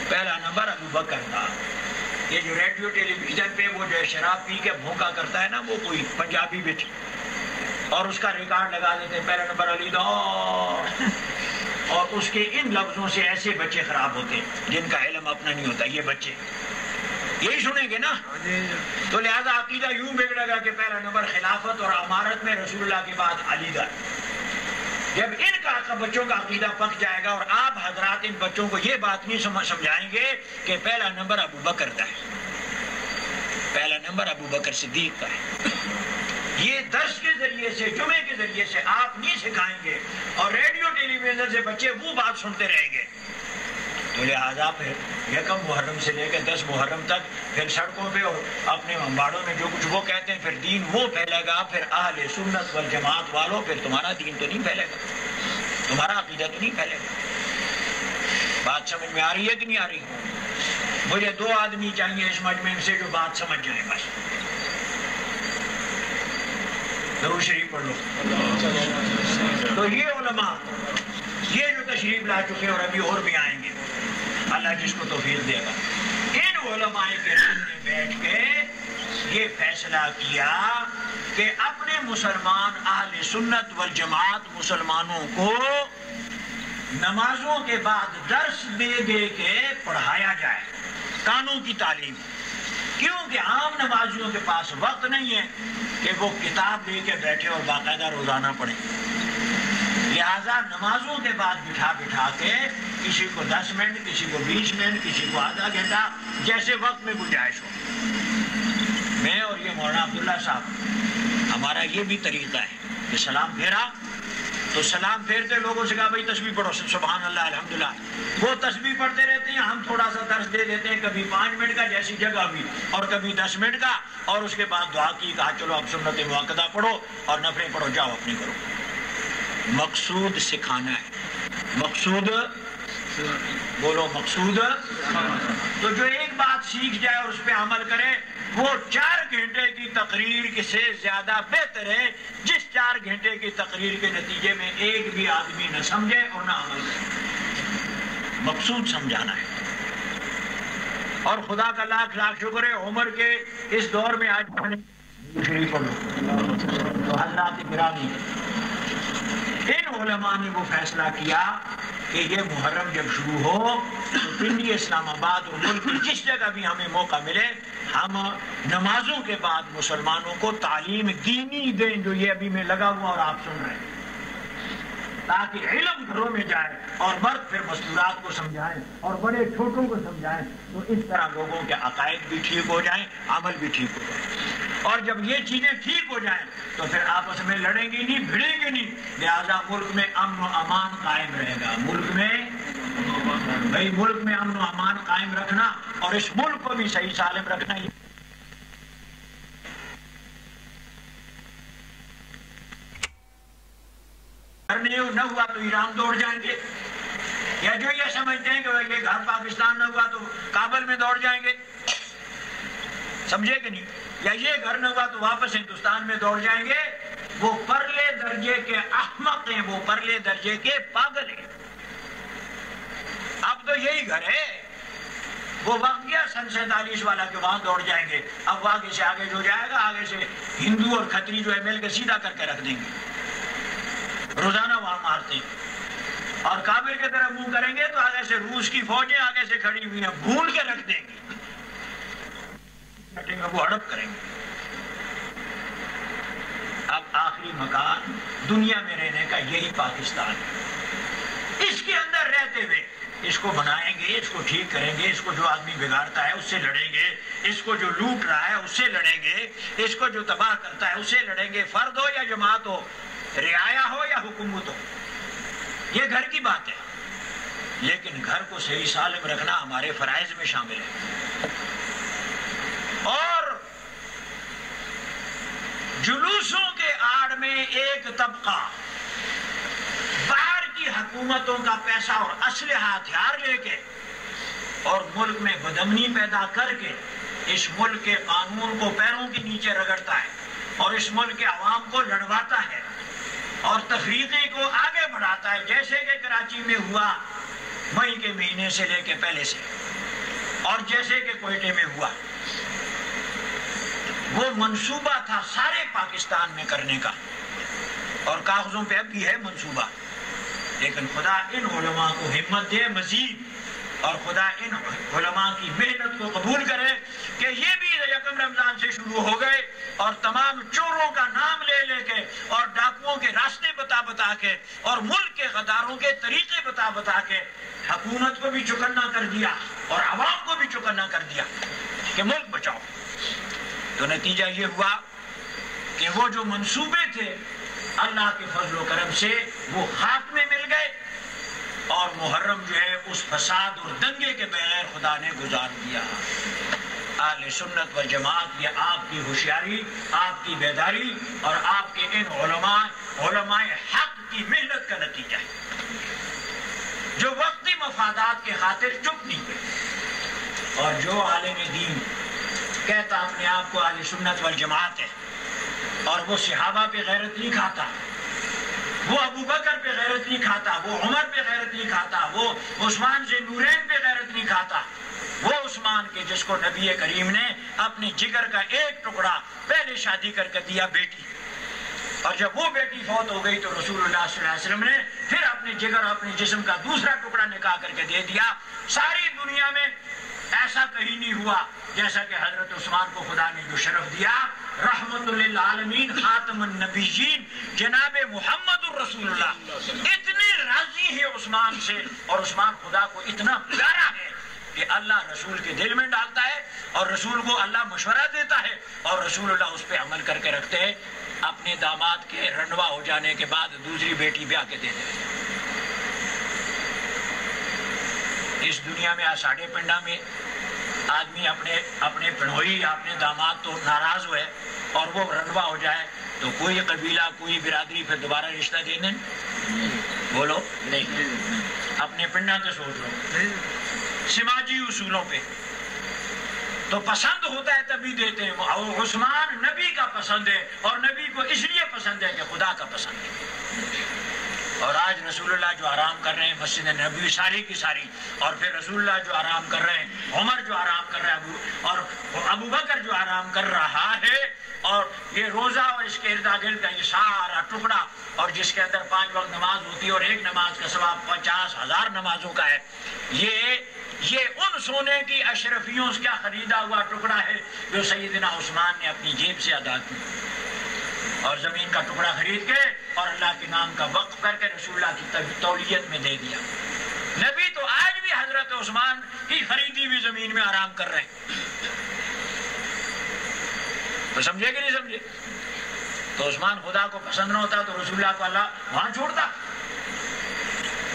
پہلا نمبر ابوبکر تھا۔ یہ جو ریڈیو ٹیلی ویژن پہ وہ جو شراب پی کے بھونکا کرتا ہے نا، وہ کوئی پنجابی بچ، اور اس کا ریکارڈ لگا دیتے ہیں، پہلا نمبر علی دا، اور اس کے ان لفظوں سے ایسے بچے خراب ہوتے ہیں جن کا علم اپنا نہیں ہوتا، یہ بچے یہی سنیں گے نا، تو لہذا عقیدہ یوں بگڑے گا کہ پہلا نمبر خلافت اور امارت میں رسول اللہ کے بعد علی دا۔ جب ان کا بچوں کا عقیدہ پک جائے گا اور آپ حضرات ان بچوں کو یہ بات نہیں سمجھائیں گے کہ پہلا نمبر ابوبکر کا ہے، پہلا نمبر ابوبکر صدیق کا ہے، یہ درس کے ذریعے سے، جمعے کے ذریعے سے آپ نہیں سکھائیں گے اور ریڈیو ٹیلی ویژن سے بچے وہ بات سنتے رہیں گے، تو لہٰذا پھر 1 محرم سے لے کے 10 محرم تک پھر سڑکوں پہ اور اپنے امباڑوں میں جو کچھ وہ کہتے ہیں، پھر دین وہ پھیلے گا، پھر اہل سنت والجماعت والوں، پھر تمہارا دین تو نہیں پھیلے گا، تمہارا عقیدہ تو نہیں پھیلے گا۔ بات سمجھ میں آ رہی ہے کہ نہیں آ رہی؟ مجھے 2 آدمی چاہیے اس مجمع سے جو بات سمجھ جائیں، بس درود شریف پڑھ لو۔ تو یہ علماء، یہ جو تشریف لا چکے اور ابھی اور بھی آئیں گے، اللہ جس کو توفیق دے گا، ان علماء کرام نے بیٹھ کے یہ فیصلہ کیا کہ اپنے مسلمان اہل سنت والجماعت مسلمانوں کو نمازوں کے بعد درس دے دے کے پڑھایا جائے، کانوں کی تعلیم، کیونکہ عام نمازیوں کے پاس وقت نہیں ہے کہ وہ کتاب لے کے بیٹھے اور باقاعدہ روزانہ پڑھیں، لہذا نمازوں کے بعد بٹھا بٹھا کے کسی کو 10 منٹ، کسی کو 20 منٹ، کسی کو آدھا گھنٹہ، جیسے وقت میں گنجائش ہو۔ میں اور یہ مولانا عبداللہ صاحب، ہمارا یہ بھی طریقہ ہے کہ سلام پھیرا تو سلام پھیرتے لوگوں سے کہا بھائی تسبیح پڑھو، سبحان اللہ الحمدللہ، وہ تسبیح پڑھتے رہتے ہیں، ہم تھوڑا سا درس دے دیتے ہیں، کبھی 5 منٹ کا جیسی جگہ بھی اور کبھی 10 منٹ کا، اور اس کے بعد دعا کی، کہا چلو اب سنت مؤکدہ پڑھو اور نفلیں پڑھو، جاؤ اپنی کرو۔ مقصود سکھانا ہے، مقصود بولو، مقصود۔ تو جو ایک بات سیکھ جائے اور اس پہ عمل کرے، وہ 4 گھنٹے کی تقریر سے زیادہ بہتر ہے جس 4 گھنٹے کی تقریر کے نتیجے میں ایک بھی آدمی نہ سمجھے اور نہ عمل کرے۔ مقصود سمجھانا ہے، اور خدا کا لاکھ لاکھ شکر ہے عمر کے اس دور میں آج شریف تو حضرات گرامی، ان علماء نے وہ فیصلہ کیا کہ یہ محرم جب شروع ہو تو پنڈی اسلام آباد اور ملک کی جس جگہ بھی ہمیں موقع ملے، ہم نمازوں کے بعد مسلمانوں کو تعلیم دینی دیں، جو یہ ابھی میں لگا ہوا اور آپ سن رہے ہیں، تاکہ علم گھروں میں جائے اور مرد پھر مستورات کو سمجھائیں اور بڑے چھوٹوں کو سمجھائیں، تو اس طرح لوگوں کے عقائد بھی ٹھیک ہو جائیں، عمل بھی ٹھیک ہو جائے۔ اور جب یہ چیزیں ٹھیک ہو جائیں تو پھر آپس میں لڑیں گی نہیں، بھیڑیں گی نہیں، لہذا ملک میں امن و امان قائم رہے گا۔ ملک میں امن و امان قائم رکھنا اور اس ملک کو بھی صحیح سالم رکھنا، نہ ہوا تو ایران دوڑ جائیں گے، یا جو یہ سمجھتے ہیں کہ یہ گھر پاکستان نہ ہوا تو کابل میں دوڑ جائیں گے، سمجھے کہ نہیں، یا یہ گھر نہ ہوا تو واپس ہندوستان میں دوڑ جائیں گے، وہ پرلے درجے کے احمق ہیں، وہ پرلے درجے کے پاگل ہیں۔ اب تو یہی گھر ہے، وہ وقت گیا سن 47 والا کہ وہاں دوڑ جائیں گے، اب آگے سے آگے جو جائے گا آگے سے ہندو اور کھتری جو ہے مل کے سیدھا کر کے رکھ دیں گے، روزانہ وہاں مارتے ہیں، اور کابل کی طرف منہ کریں گے تو آگے سے روس کی فوجیں آگے سے کھڑی ہوئی ہیں، بھون کے رکھ دیں گے، وہ ہڑپ کریں گے۔ اب آخری مکان دنیا میں رہنے کا یہی پاکستان ہے، اس کے اندر رہتے ہوئے اس کو بنائیں گے، اس کو ٹھیک کریں گے، اس کو جو آدمی بگاڑتا ہے اس سے لڑیں گے، اس کو جو لوٹ رہا ہے اس سے لڑیں گے، اس کو جو تباہ کرتا ہے اس سے لڑیں گے، فرد ہو یا جماعت ہو، رعایا ہو یا حکومت ہو، یہ گھر کی بات ہے۔ لیکن گھر کو صحیح سالم رکھنا ہمارے فرائض میں شامل ہے۔ اور جلوسوں کے آڑ میں ایک طبقہ باہر کی حکومتوں کا پیسہ اور اسلحہ ہتھیار لے کے اور ملک میں بدامنی پیدا کر کے اس ملک کے قانون کو پیروں کے نیچے رگڑتا ہے اور اس ملک کے عوام کو لڑواتا ہے اور تفریقی کو آگے بڑھاتا ہے، جیسے کہ کراچی میں ہوا مئی کے مہینے سے لے کے پہلے سے، اور جیسے کہ کوئٹے میں ہوا۔ وہ منصوبہ تھا سارے پاکستان میں کرنے کا، اور کاغذوں پہ اب بھی ہے منصوبہ، لیکن خدا ان علماء کو ہمت دے مزید، اور خدا ان علماء کی محنت کو قبول کرے کہ یہ بھی یکم رمضان سے شروع ہو گئے، اور تمام چوروں کا نام لے لے کے اور ڈاکوؤں کے راستے بتا بتا کے اور ملک کے غداروں کے طریقے بتا بتا کے حکومت کو بھی چکنا کر دیا اور عوام کو بھی چکنا کر دیا کہ ملک بچاؤ۔ تو نتیجہ یہ ہوا کہ وہ جو منصوبے تھے اللہ کے فضل و کرم سے وہ خاک میں مل گئے، اور محرم جو ہے اس فساد اور دنگے کے بغیر خدا نے گزار دیا۔ اہل سنت والجماعت یہ آپ کی ہوشیاری، آپ کی بیداری اور آپ کے ان علماء حق کی محنت کا نتیجہ ہے، جو وقتی مفادات کے خاطر چپ نہیں ہوئے، اور جو عالم دین کہتا اپنے آپ کو اہل سنت والجماعت ہے اور وہ صحابہ پہ غیرت نہیں کھاتا، وہ ابو بکر پہ غیرت نہیں کھاتا، وہ عمر پہ غیرت نہیں کھاتا، وہ عثمان سے نورین پہ غیرت نہیں کھاتا، وہ عثمان کے جس کو نبی کریم نے اپنے جگر کا ایک ٹکڑا پہلے شادی کر کے دیا بیٹی، اور جب وہ بیٹی فوت ہو گئی تو رسول اللہ صلی اللہ علیہ وسلم نے پھر اپنے جگر اور اپنے جسم کا دوسرا ٹکڑا نکاح کر کے دے دیا۔ ساری دنیا میں ایسا کہیں نہیں ہوا جیسا کہ حضرت عثمان کو خدا نے جو شرف دیا، رحمت للعالمین خاتم النبیین جناب محمد الرسول اللہ اتنے راضی ہیں عثمان سے، اور عثمان خدا کو اتنا پیارا ہے کہ اللہ رسول کے دل میں ڈالتا ہے، اور رسول کو اللہ مشورہ دیتا ہے، اور رسول اللہ اس پہ عمل کر کے رکھتے ہیں۔ اپنے داماد کے رنڈوا ہو جانے کے بعد دوسری بیٹی بیاہ کے دے دیتے۔ اس دنیا میں آساڑے پنڈا میں آدمی اپنے پڑوئی اپنے داماد تو ناراض ہوئے اور وہ رنڈوا ہو جائے تو کوئی قبیلہ کوئی برادری پھر دوبارہ رشتہ دے دیں؟ بولو نہیں، اپنے پنڈا سے سوچ لو، سماجی اصولوں پہ تو پسند ہوتا ہے تبھی دیتے ہیں۔ اور عثمان نبی کا پسند ہے، اور نبی کو اس لیے پسند ہے کہ خدا کا پسند ہے۔ اور آج رسول اللہ جو آرام کر رہے ہیں مسجد نبوی ساری کی ساری، اور پھر رسول اللہ جو آرام کر رہے ہیں، عمر جو آرام کر رہا ہے، اور ابو بکر جو آرام کر رہا ہے، اور یہ روزہ اور اس کے ارد گرد کا یہ سارا ٹکڑا، اور جس کے اندر 5 وقت نماز ہوتی ہے اور ایک نماز کا ثواب 50,000 نمازوں کا ہے، یہ ان سونے کی اشرفیوں کا خریدا ہوا ٹکڑا ہے جو سیدنا عثمان نے اپنی جیب سے ادا کی، اور زمین کا ٹکڑا خرید کے اور اللہ کے نام کا وقف کر کے رسول اللہ کی تولیت میں دے دیا۔ نبی تو آج بھی حضرت عثمان کی خریدی ہوئی زمین میں آرام کر رہے ہیں۔ تو سمجھے کہ نہیں سمجھے؟ تو عثمان خدا کو پسند نہ ہوتا تو رسول اللہ کو اللہ وہاں چھوڑتا.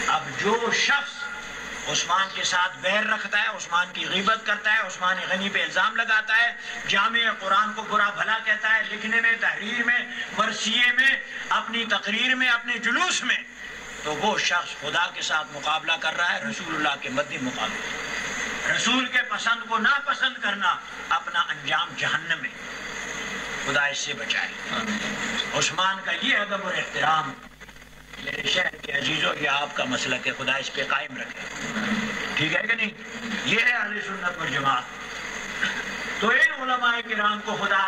اب جو شخص عثمان کے ساتھ بیر رکھتا ہے، عثمان کی غیبت کرتا ہے، عثمان غنی پہ الزام لگاتا ہے، جامع قرآن کو برا بھلا کہتا ہے، لکھنے میں، تحریر میں، مرثیے میں، اپنی تقریر میں، اپنے جلوس میں، تو وہ شخص خدا کے ساتھ مقابلہ کر رہا ہے رسول اللہ کے مدی مقابلے. رسول کے پسند کو ناپسند کرنا اپنا انجام جہنم ہے. خدا اس سے بچائے. عثمان کا یہ ادب اور احترام میرے شہر کے عزیزوں، یہ آپ کا مسلک ہے، خدا اس پہ قائم رکھے. ٹھیک ہے کہ نہیں؟ یہ ہے اہل سنت والجماعت. تو ان علماء کرام کو خدا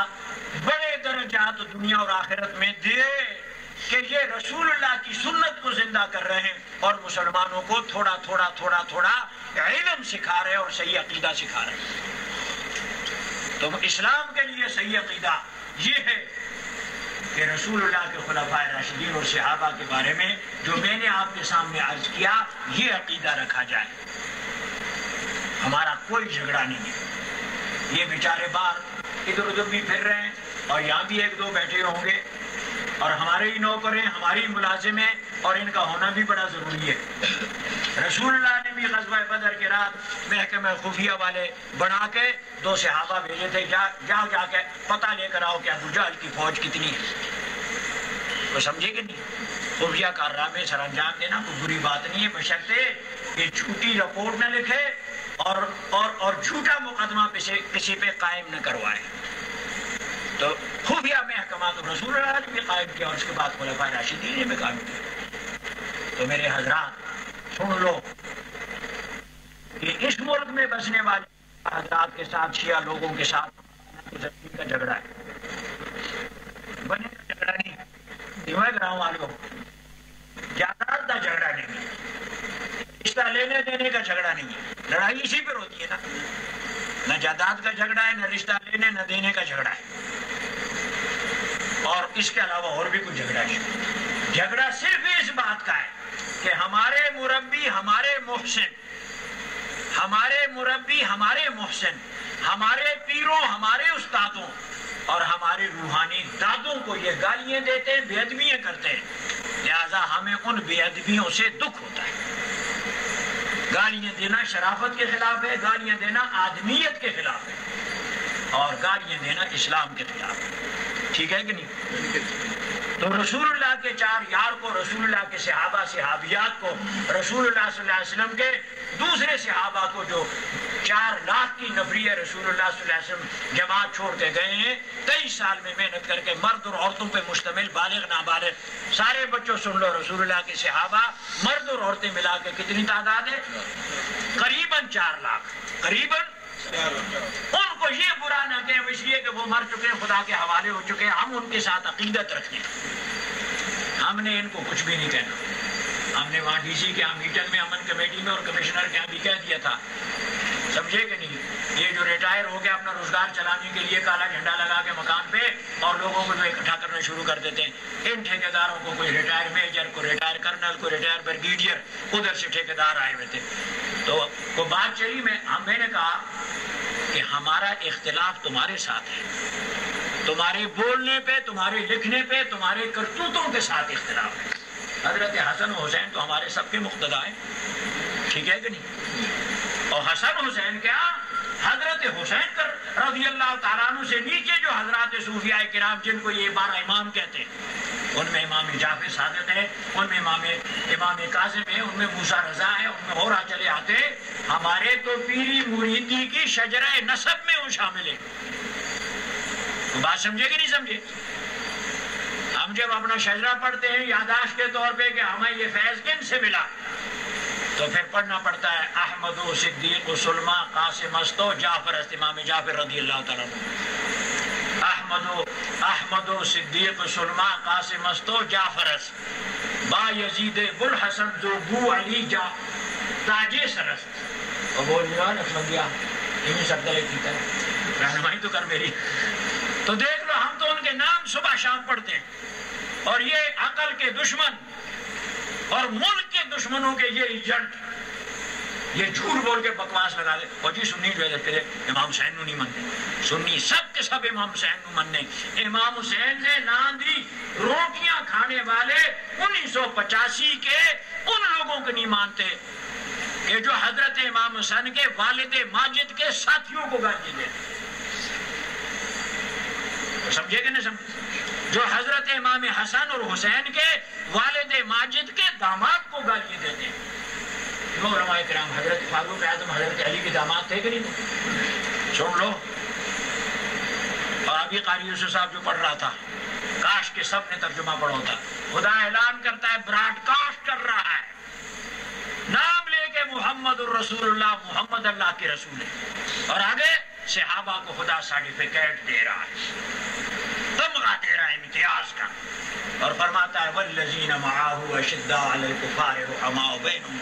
بڑے درجات دنیا اور آخرت میں دے کہ یہ رسول اللہ کی سنت کو زندہ کر رہے ہیں اور مسلمانوں کو تھوڑا تھوڑا تھوڑا تھوڑا علم سکھا رہے ہیں اور صحیح عقیدہ سکھا رہے ہیں. تو اسلام کے لیے صحیح عقیدہ یہ ہے کہ رسول اللہ کے خلفائے راشدین اور صحابہ کے بارے میں جو میں نے آپ کے سامنے عرض کیا، یہ عقیدہ رکھا جائے. ہمارا کوئی جھگڑا نہیں ہے. یہ بیچارے باہر ادھر ادھر بھی پھر رہے ہیں اور یہاں بھی ایک دو بیٹھے ہوں گے اور ہمارے ہی نوکر ہیں، ہماری ملازم ہیں اور ان کا ہونا بھی بڑا ضروری ہے. رسول اللہ نے بھی غزوہ بدر کے رات محکمہ خفیہ والے بنا کے 2 صحابہ بھیجے تھے، جا کے پتہ لے کر آؤ کہ ابو جہل کی فوج کتنی ہے. تو سمجھے کہ نہیں؟ خفیہ کارنامے سر انجام دینا کوئی بری بات نہیں ہے، بشرطے کہ جھوٹی رپورٹ نہ لکھے اور جھوٹا مقدمہ کسی پہ قائم نہ کروائے. تو خفیہ محکمہ تو رسول اللہ نے بھی قائم کیا اور اس کے بعد خلفائے راشدین نے بھی قائم کیا. تو میرے حضرات سن لو کہ اس ملک میں بسنے والے حضرات کے ساتھ، شیعہ لوگوں کے ساتھ زمین کا جھگڑا ہے. بنے کا جھگڑا نہیں، گراؤں والوں جائیداد کا جھگڑا نہیں ہے، رشتہ لینے دینے کا جھگڑا نہیں ہے. لڑائی اسی پر ہوتی ہے نا. نہ جائیداد کا جھگڑا ہے، نہ رشتہ لینے نہ دینے کا جھگڑا ہے، اور اس کے علاوہ اور بھی کچھ جھگڑا ہے. جھگڑا صرف اس بات کا ہے کہ ہمارے مربی ہمارے محسن، ہمارے مربی ہمارے محسن، ہمارے پیروں ہمارے استادوں اور ہمارے روحانی دادوں کو یہ گالیاں دیتے ہیں، بے ادبیاں کرتے ہیں، لہذا ہمیں ان بے ادبیوں سے دکھ ہوتا ہے. گالیاں دینا شرافت کے خلاف ہے، گالیاں دینا آدمیت کے خلاف ہے، اور گالیاں دینا اسلام کے خلاف ہے. ٹھیک ہے کہ نہیں؟ تو رسول اللہ کے 4 یار کو، رسول اللہ کے صحابہ صحابیات کو، رسول اللہ صلی اللہ علیہ وسلم کے دوسرے صحابہ کو جو 4 لاکھ کی نفری رسول اللہ صلی اللہ علیہ وسلم جماعت چھوڑ کے گئے ہیں، 23 سال میں محنت کر کے، مرد اور عورتوں پہ مشتمل، بالغ نابالغ سارے بچوں سن لو، رسول اللہ کے صحابہ مرد اور عورتیں ملا کے کتنی تعداد ہے؟ قریباً 4 لاکھ. قریباً ان کو یہ برا نہ کہیں اس لیے کہ وہ مر چکے، خدا کے حوالے ہو چکے، ہم ان کے ساتھ عقیدت رکھتے ہیں. ہم نے ان کو کچھ بھی نہیں کہنا. ہم نے وہاں ڈی سی کے میٹنگ میں، امن کمیٹی میں اور کمشنر کے یہاں بھی کہہ دیا تھا. سمجھے کہ نہیں؟ یہ جو ریٹائر ہو گیا اپنا روزگار چلانے کے لیے کالا جھنڈا لگا کے مکان پہ اور لوگوں کو جو اکٹھا کرنا شروع کر دیتے ہیں، ان ٹھیکیداروں کو، کوئی ریٹائر میجر، کوئی ریٹائر کرنل، کوئی ریٹائر بریگیڈیئر، ادھر سے ٹھیکیدار آئے ہوئے تھے. تو وہ بات چلی، میں نے کہا کہ ہمارا اختلاف تمہارے ساتھ ہے، تمہارے بولنے پہ، تمہارے لکھنے پہ، تمہارے کرتوتوں کے ساتھ اختلاف ہے. حضرت حسن حسین تو ہمارے سب کے مقتدا ہیں. ٹھیک ہے کہ نہیں؟ اور حسن حسین کیا، حضرت حسین رضی اللہ تعالیٰ عنہ سے نیچے جو حضرات صوفیاء کرام جن کو یہ 12 امام کہتے ہیں، ان میں امام جعفر صادق ہے، ان میں امام کاظم ہے، ان میں موسیٰ رضا ہے، ان میں اور چلے آتے. ہمارے تو پیری مریدی کی شجرہ نسب میں وہ شامل ہے. بات سمجھے کہ نہیں سمجھے؟ ہم جب اپنا شجرہ پڑھتے ہیں یاداشت کے طور پہ کہ ہمیں یہ فیض کن سے ملا، تو پھر پڑھنا پڑتا ہے احمد و صدیق و سلمہ قاسم استو جعفر است، امام جعفر رضی اللہ تعالیٰ عنہ. احمد و صدیق سلمہ قاسم استو جعفر است، با یزید بلحسن ذو بو علی جا تاج سرست. اور بول لیا لکھن دیا انہیں سب دلے کی طرح رہنمائی تو کر میری. تو دیکھ لو، ہم تو ان کے نام صبح شام پڑھتے ہیں، اور یہ عقل کے دشمن اور ملک کے دشمنوں کے یہ ایجنٹ یہ جھوٹ بول کے بکواس لگا دے اور جی سنی جو ہے کہ امام حسین نو نہیں منتے، سنی سب کے سب امام حسین نو مننے۔ امام حسین نے نام دی روٹیاں کھانے والے 1985 کے ان لوگوں کو نہیں مانتے کہ جو حضرت امام حسین کے والد ماجد کے ساتھیوں کو گالی دیتے، سمجھے کہ نہیں سمجھے؟ جو حضرت امام حسن اور حسین کے والد ماجد کے داماد کو گالی دیتے ہیں۔ علماء کرام حضرت فاروق اعظم حضرت علی کے داماد تھے کہ نہیں؟ سن لو۔ اور ابھی قاری یوسف صاحب جو پڑھ رہا تھا، کاش کے سب نے ترجمہ پڑھا ہوتا۔ خدا اعلان کرتا ہے، براڈ کاسٹ کر رہا ہے، نام لے کے محمد الرسول اللہ، محمد اللہ کے رسول ہے، اور آگے صحابہ کو خدا سرٹیفکیٹ دے رہا ہے، تمغہ دے رہا ہے امتیاز کا، اور فرماتا ہے والذین معہ اشداء علی الکفار رحماء بینہم،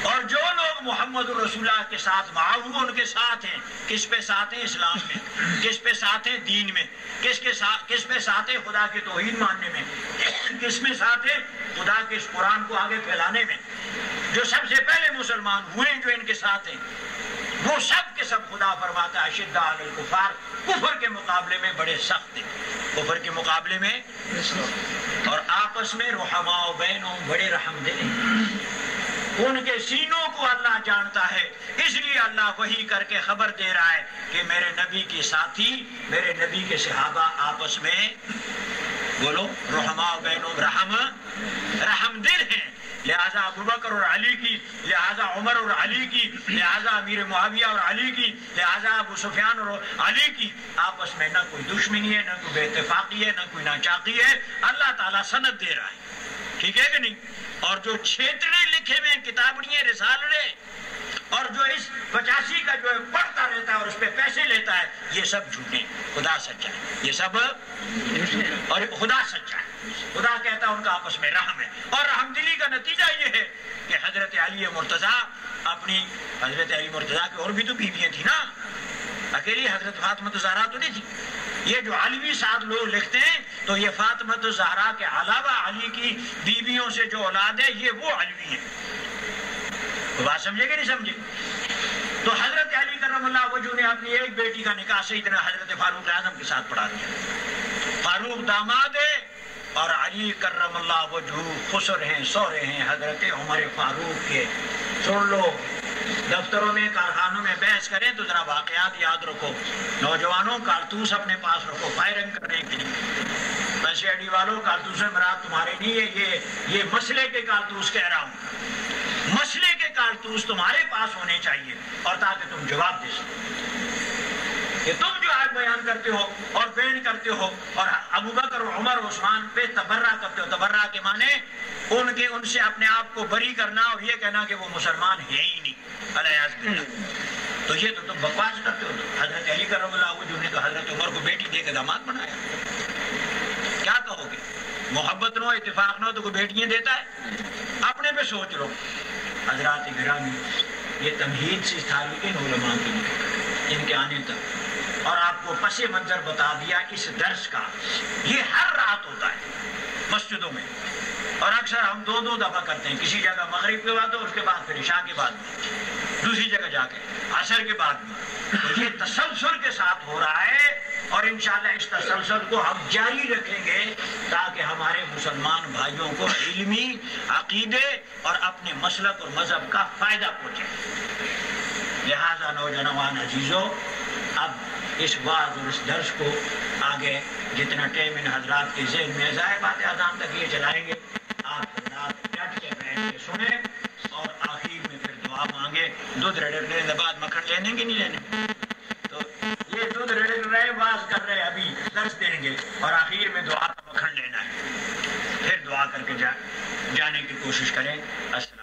اور جو لوگ محمد الرسول اللہ کے ساتھ معاہو ان کے ساتھ ہیں، کس پہ ساتھ ہیں؟ اسلام میں، کس پہ ساتھ ہیں؟ دین میں، کس پہ ساتھ ہیں؟ خدا کی توحید ماننے میں، کس میں ساتھ ہیں؟ خدا کے اس قرآن کو آگے پھیلانے میں۔ جو سب سے پہلے مسلمان ہوئے جو ان کے ساتھ ہیں، وہ سب کے سب خدا فرماتا ہے اشداء علی الکفار، کفر کے مقابلے میں بڑے سخت ہیں، کفر کے مقابلے میں، اور آپس میں رحماء بینہم، بڑے رحم دل ہیں۔ ان کے سینوں کو اللہ جانتا ہے، اس لیے اللہ وحی کر کے خبر دے رہا ہے کہ میرے نبی کے ساتھی، میرے نبی کے صحابہ آپس میں بولو رحماء بینہم، رحم دل ہیں۔ لہذا ابو بکر اور علی کی، لہذا عمر اور علی کی، لہذا امیر معاویہ اور علی کی، لہذا ابو سفیان اور علی کی آپس میں نہ کوئی دشمنی ہے، نہ کوئی بے اتفاقی ہے، نہ کوئی ناچاقی ہے۔ اللہ تعالیٰ سند دے رہا ہے، ٹھیک ہے کہ نہیں؟ اور جو چھیتڑے لکھے ہوئے کتابڑیاں رسالے، اور جو اس 85 کا جو ہے پڑھتا رہتا ہے اور اس پہ پیسے لیتا ہے، یہ سب جھوٹے، خدا سچا ہے، یہ سب، اور خدا سچا ہے۔ خدا کہتا ہے ان کا آپس میں رحم ہے، اور رحم دلی کا نتیجہ یہ ہے کہ حضرت علی مرتضیٰ اپنی، حضرت علی مرتضیٰ کی اور بھی تو بیویاں تھیں نا، اکیلی حضرت فاطمہ الزہرا تو نہیں تھی۔ یہ جو علوی ساتھ لوگ لکھتے ہیں تو یہ فاطمہ الزہرا کے علاوہ علی کی بیویوں سے جو اولاد ہے یہ وہ علوی ہیں۔ بات سمجھے کہ نہیں سمجھے؟ تو حضرت علی کرم اللہ وجہ نے اپنی ایک بیٹی کا نکاح سیدنا حضرت فاروق اعظم کے ساتھ پڑھا دیا۔ فاروق داماد ہے اور علی کرم اللہ وجہ خسر ہیں، سورے ہیں حضرت عمر فاروق کے۔ سن لو، دفتروں میں، کارخانوں میں بحث کریں تو ذرا واقعات یاد رکھو۔ نوجوانوں کارتوس اپنے پاس رکھو فائرنگ کرنے کے لیے۔ ویسے اڈی والوں کارتوس مراد تمہارے نہیں ہے، یہ مسئلے کے کارتوس کہہ رہا ہوں، مسئلے کے کارتوس تمہارے پاس ہونے چاہیے، اور تاکہ تم جواب دے سکو کہ تم جو آج بیان کرتے ہو اور بین کرتے ہو اور ابو بکر اور عمر اور عثمان پہ تبرہ کرتے ہو۔ تبرہ کے معنی ان سے اپنے آپ کو بری کرنا اور یہ کہنا کہ وہ مسلمان ہے ہی نہیں، علیہ باللہ۔ تو یہ تو تم بکواس کرتے ہو۔ حضرت علی کرم اللہ وجہ نے تو حضرت عمر کو بیٹی دے کے داماد بنایا، کیا کہو گے؟ محبت نہ ہو، اتفاق نہ ہو تو کوئی بیٹیاں دیتا ہے؟ اپنے پہ سوچ لو۔ حضرات گرامی، یہ تمہید سی تھاری ان علماء کی ان کے آنے تک، اور آپ کو پس منظر بتا دیا اس درس کا۔ یہ ہر رات ہوتا ہے مسجدوں میں، اور اکثر ہم دو دفعہ کرتے ہیں، کسی جگہ مغرب کے بعد اور اس کے بعد پھر عشاء کے بعد میں، دوسری جگہ جا کے عصر کے بعد میں۔ تو یہ تسلسل کے ساتھ ہو رہا ہے، اور انشاءاللہ اس تسلسل کو ہم جاری رکھیں گے تاکہ ہمارے مسلمان بھائیوں کو علمی، عقیدے اور اپنے مسلک اور مذہب کا فائدہ پہنچے۔ لہذا نوجوان عزیزوں، اب اس وعظ اور اس درس کو آگے جتنا ٹائم ان حضرات کے ذہن میں ظاہر بات اذان تک یہ چلائیں گے، آپ حضرات ڈٹ کے بیٹھ کے سنیں اور آخر میں پھر دعا مانگے۔ دودھ رڑنے کے بعد مکھن لینے کہ نہیں لینے؟ تو یہ دودھ رڑ رہے، واز کر رہے، ابھی درس دیں گے اور آخر میں دعا کا مکھن لینا ہے، پھر دعا کر کے جانے کی کوشش کریں۔ السلام